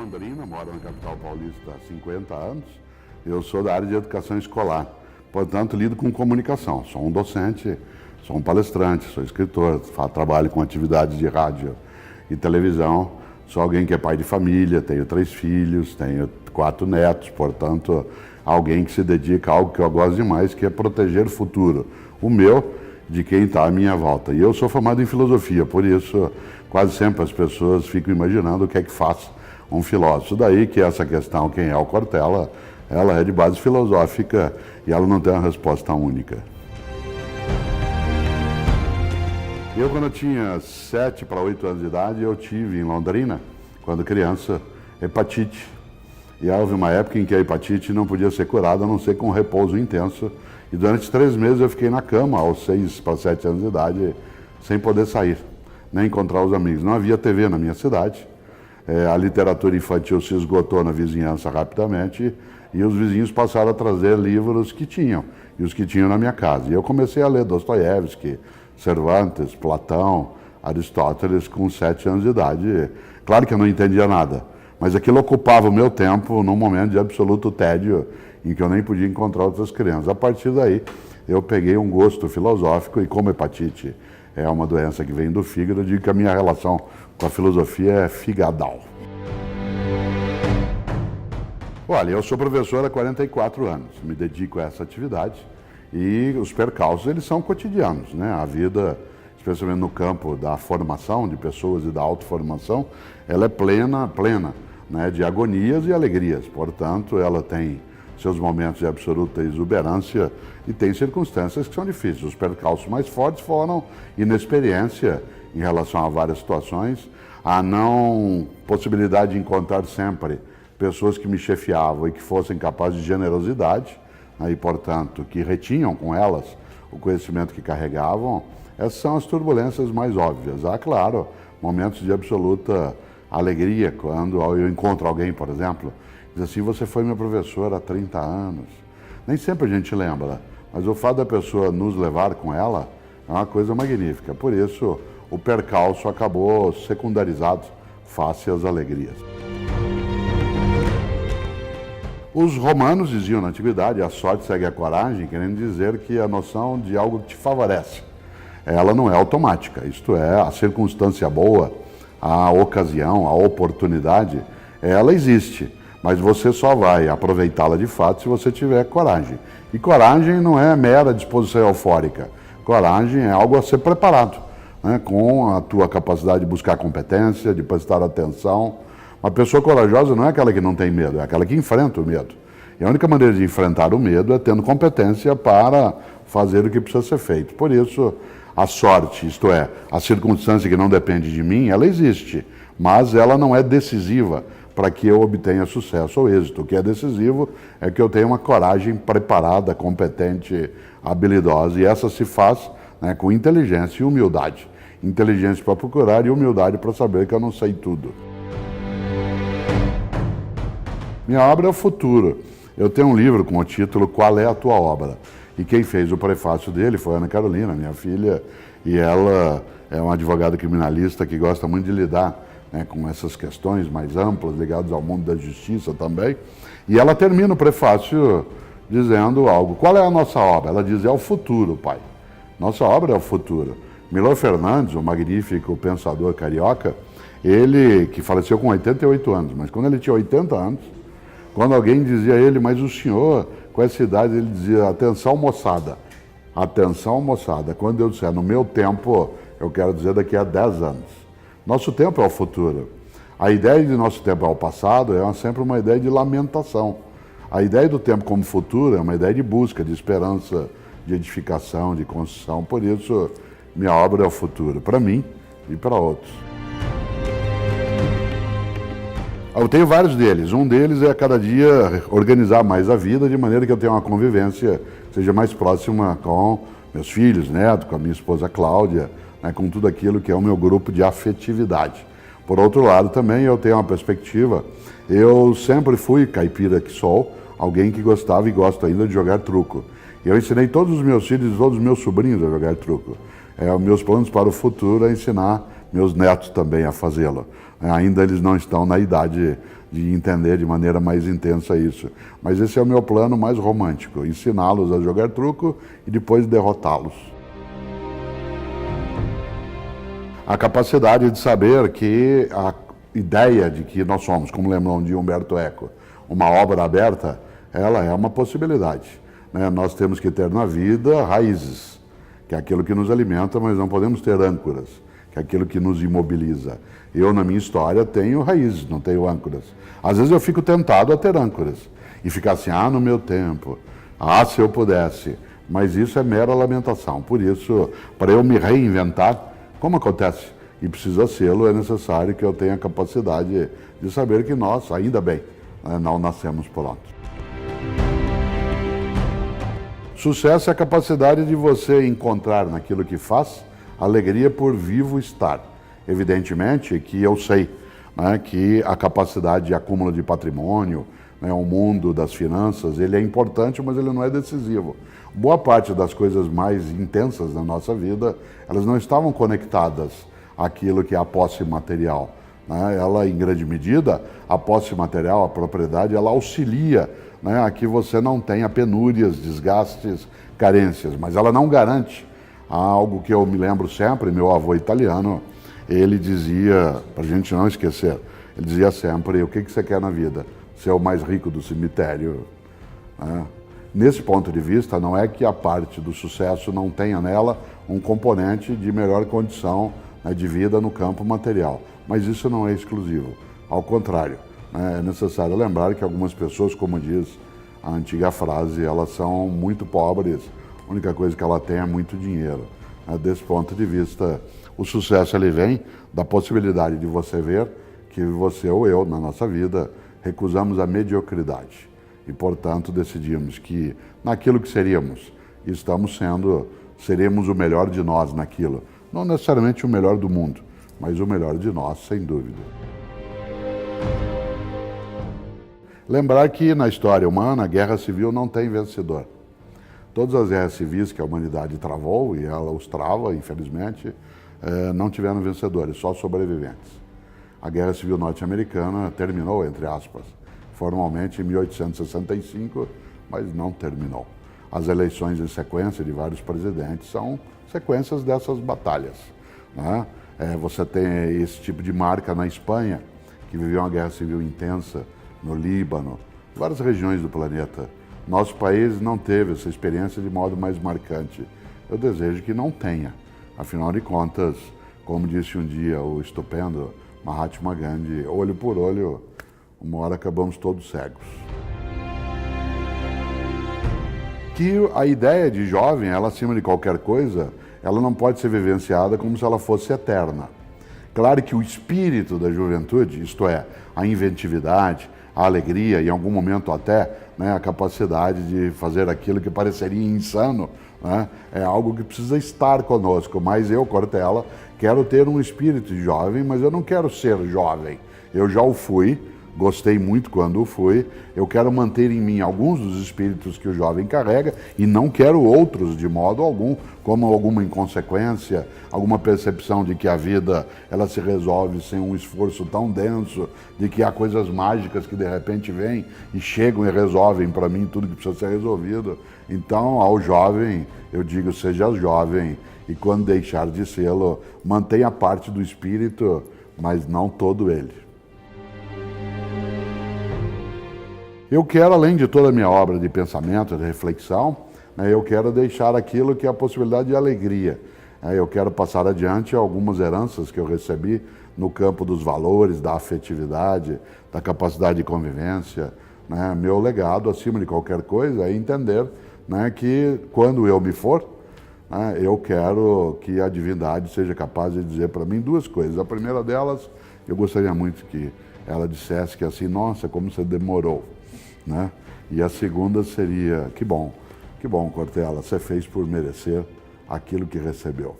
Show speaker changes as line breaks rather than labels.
Londrina, moro na capital paulista há 50 anos. Eu sou da área de educação escolar, portanto lido com comunicação. Sou um docente, sou um palestrante, sou escritor, trabalho com atividades de rádio e televisão. Sou alguém que é pai de família, tenho 3 filhos, tenho 4 netos, portanto alguém que se dedica a algo que eu gosto demais, que é proteger o futuro, o meu, de quem está à minha volta. E eu sou formado em filosofia, por isso quase sempre as pessoas ficam imaginando o que é que faz um filósofo. Daí que essa questão, quem é o Cortella, ela é de base filosófica e ela não tem uma resposta única. Eu, quando eu tinha 7 para 8 anos de idade, eu tive em Londrina, quando criança, hepatite. E houve uma época em que a hepatite não podia ser curada, a não ser com repouso intenso. E durante 3 meses eu fiquei na cama, aos 6 para 7 anos de idade, sem poder sair, nem encontrar os amigos. Não havia TV na minha cidade. A literatura infantil se esgotou na vizinhança rapidamente e os vizinhos passaram a trazer livros que tinham, e os que tinham na minha casa. E eu comecei a ler Dostoiévski, Cervantes, Platão, Aristóteles com 7 anos de idade. Claro que eu não entendia nada, mas aquilo ocupava o meu tempo num momento de absoluto tédio em que eu nem podia encontrar outras crianças. A partir daí, eu peguei um gosto filosófico e como hepatite é uma doença que vem do fígado, eu digo que a minha relação com a filosofia é figadal. Olha, eu sou professor há 44 anos, me dedico a essa atividade e os percalços, eles são cotidianos, né? A vida, especialmente no campo da formação de pessoas e da autoformação, ela é plena, né, de agonias e alegrias. Portanto, ela tem seus momentos de absoluta exuberância e tem circunstâncias que são difíceis. Os percalços mais fortes foram inexperiência em relação a várias situações, a não possibilidade de encontrar sempre pessoas que me chefiavam e que fossem capazes de generosidade, né, e, portanto, que retinham com elas o conhecimento que carregavam. Essas são as turbulências mais óbvias. Há, claro, momentos de absoluta alegria, quando eu encontro alguém, por exemplo, diz assim: você foi meu professor há 30 anos. Nem sempre a gente lembra, mas o fato da pessoa nos levar com ela é uma coisa magnífica. Por isso, o percalço acabou secundarizado face às alegrias. Os romanos diziam na antiguidade: a sorte segue a coragem, querendo dizer que a noção de algo que te favorece, ela não é automática, isto é, a circunstância boa, a ocasião, a oportunidade, ela existe, mas você só vai aproveitá-la de fato se você tiver coragem. E coragem não é mera disposição eufórica, coragem é algo a ser preparado, né, com a tua capacidade de buscar competência, de prestar atenção. Uma pessoa corajosa não é aquela que não tem medo, é aquela que enfrenta o medo. E a única maneira de enfrentar o medo é tendo competência para fazer o que precisa ser feito. Por isso, a sorte, isto é, a circunstância que não depende de mim, ela existe, mas ela não é decisiva para que eu obtenha sucesso ou êxito. O que é decisivo é que eu tenha uma coragem preparada, competente, habilidosa, e essa se faz, né, com inteligência e humildade. Inteligência para procurar e humildade para saber que eu não sei tudo. Minha obra é o futuro. Eu tenho um livro com o título Qual é a Tua Obra? E quem fez o prefácio dele foi a Ana Carolina, minha filha, e ela é uma advogada criminalista que gosta muito de lidar, né, com essas questões mais amplas, ligadas ao mundo da justiça também. E ela termina o prefácio dizendo algo. Qual é a nossa obra? Ela diz: é o futuro, pai. Nossa obra é o futuro. Milor Fernandes, o magnífico pensador carioca, ele que faleceu com 88 anos, mas quando ele tinha 80 anos, quando alguém dizia a ele: mas o senhor, com essa idade, ele dizia: atenção moçada, atenção moçada. Quando eu disser no meu tempo, eu quero dizer daqui a 10 anos. Nosso tempo é o futuro. A ideia de nosso tempo é o passado é sempre uma ideia de lamentação. A ideia do tempo como futuro é uma ideia de busca, de esperança, de edificação, de construção. Por isso, minha obra é o futuro, para mim e para outros. Eu tenho vários deles. Um deles é a cada dia organizar mais a vida, de maneira que eu tenha uma convivência que seja mais próxima com meus filhos, netos, com a minha esposa Cláudia, né, com tudo aquilo que é o meu grupo de afetividade. Por outro lado, também eu tenho uma perspectiva. Eu sempre fui, caipira que sou, alguém que gostava e gosto ainda de jogar truco. Eu ensinei todos os meus filhos e todos os meus sobrinhos a jogar truco. Os meus planos para o futuro é ensinar meus netos também a fazê-lo. Ainda eles não estão na idade de entender de maneira mais intensa isso. Mas esse é o meu plano mais romântico, ensiná-los a jogar truco e depois derrotá-los. A capacidade de saber que a ideia de que nós somos, como lembrou de Humberto Eco, uma obra aberta, ela é uma possibilidade, né? Nós temos que ter na vida raízes, que é aquilo que nos alimenta, mas não podemos ter âncoras, que é aquilo que nos imobiliza. Eu, na minha história, tenho raízes, não tenho âncoras. Às vezes eu fico tentado a ter âncoras e ficar assim, no meu tempo, se eu pudesse. Mas isso é mera lamentação. Por isso, para eu me reinventar, como acontece e precisa sê-lo, é necessário que eu tenha a capacidade de saber que nós, ainda bem, não nascemos prontos. Sucesso é a capacidade de você encontrar naquilo que faz alegria por vivo estar. Evidentemente que eu sei, né, que a capacidade de acúmulo de patrimônio, né, o mundo das finanças, ele é importante, mas ele não é decisivo. Boa parte das coisas mais intensas da nossa vida, elas não estavam conectadas àquilo que é a posse material, né? Ela, em grande medida, a posse material, a propriedade, ela auxilia, né, a que você não tenha penúrias, desgastes, carências, mas ela não garante algo que eu me lembro sempre. Meu avô italiano, ele dizia, para a gente não esquecer, ele dizia sempre, o que você quer na vida? Ser o mais rico do cemitério, né? Nesse ponto de vista, não é que a parte do sucesso não tenha nela um componente de melhor condição, né, de vida no campo material, mas isso não é exclusivo, ao contrário, né, é necessário lembrar que algumas pessoas, como diz a antiga frase, elas são muito pobres, a única coisa que ela tem é muito dinheiro. Desse ponto de vista, o sucesso ele vem da possibilidade de você ver que você ou eu, na nossa vida, recusamos a mediocridade e, portanto, decidimos que naquilo que seremos, seremos o melhor de nós naquilo. Não necessariamente o melhor do mundo, mas o melhor de nós, sem dúvida. Lembrar que na história humana, a guerra civil não tem vencedor. Todas as guerras civis que a humanidade travou, e ela os trava, infelizmente, não tiveram vencedores, só sobreviventes. A Guerra Civil Norte-Americana terminou, entre aspas, formalmente em 1865, mas não terminou. As eleições em sequência de vários presidentes são sequências dessas batalhas, né? Você tem esse tipo de marca na Espanha, que viveu uma guerra civil intensa, no Líbano, várias regiões do planeta. Nosso país não teve essa experiência de modo mais marcante. Eu desejo que não tenha. Afinal de contas, como disse um dia o estupendo Mahatma Gandhi, olho por olho, uma hora acabamos todos cegos. Que a ideia de jovem, ela acima de qualquer coisa, ela não pode ser vivenciada como se ela fosse eterna. Claro que o espírito da juventude, isto é, a inventividade, a alegria e em algum momento até, né, a capacidade de fazer aquilo que pareceria insano, né, é algo que precisa estar conosco. Mas eu, Cortella, quero ter um espírito de jovem, mas eu não quero ser jovem. Eu já o fui, gostei muito quando o fui, eu quero manter em mim alguns dos espíritos que o jovem carrega e não quero outros de modo algum, como alguma inconsequência, alguma percepção de que a vida ela se resolve sem um esforço tão denso, de que há coisas mágicas que de repente vêm e chegam e resolvem para mim tudo que precisa ser resolvido. Então, ao jovem, eu digo, seja jovem, e quando deixar de sê-lo, mantenha parte do espírito, mas não todo ele. Eu quero, além de toda a minha obra de pensamento, de reflexão, eu quero deixar aquilo que é a possibilidade de alegria. Eu quero passar adiante algumas heranças que eu recebi no campo dos valores, da afetividade, da capacidade de convivência. Meu legado, acima de qualquer coisa, é entender que quando eu me for, eu quero que a divindade seja capaz de dizer para mim duas coisas. A primeira delas, eu gostaria muito que ela dissesse que assim, nossa, como você demorou. E a segunda seria, que bom, Cortella, você fez por merecer aquilo que recebeu.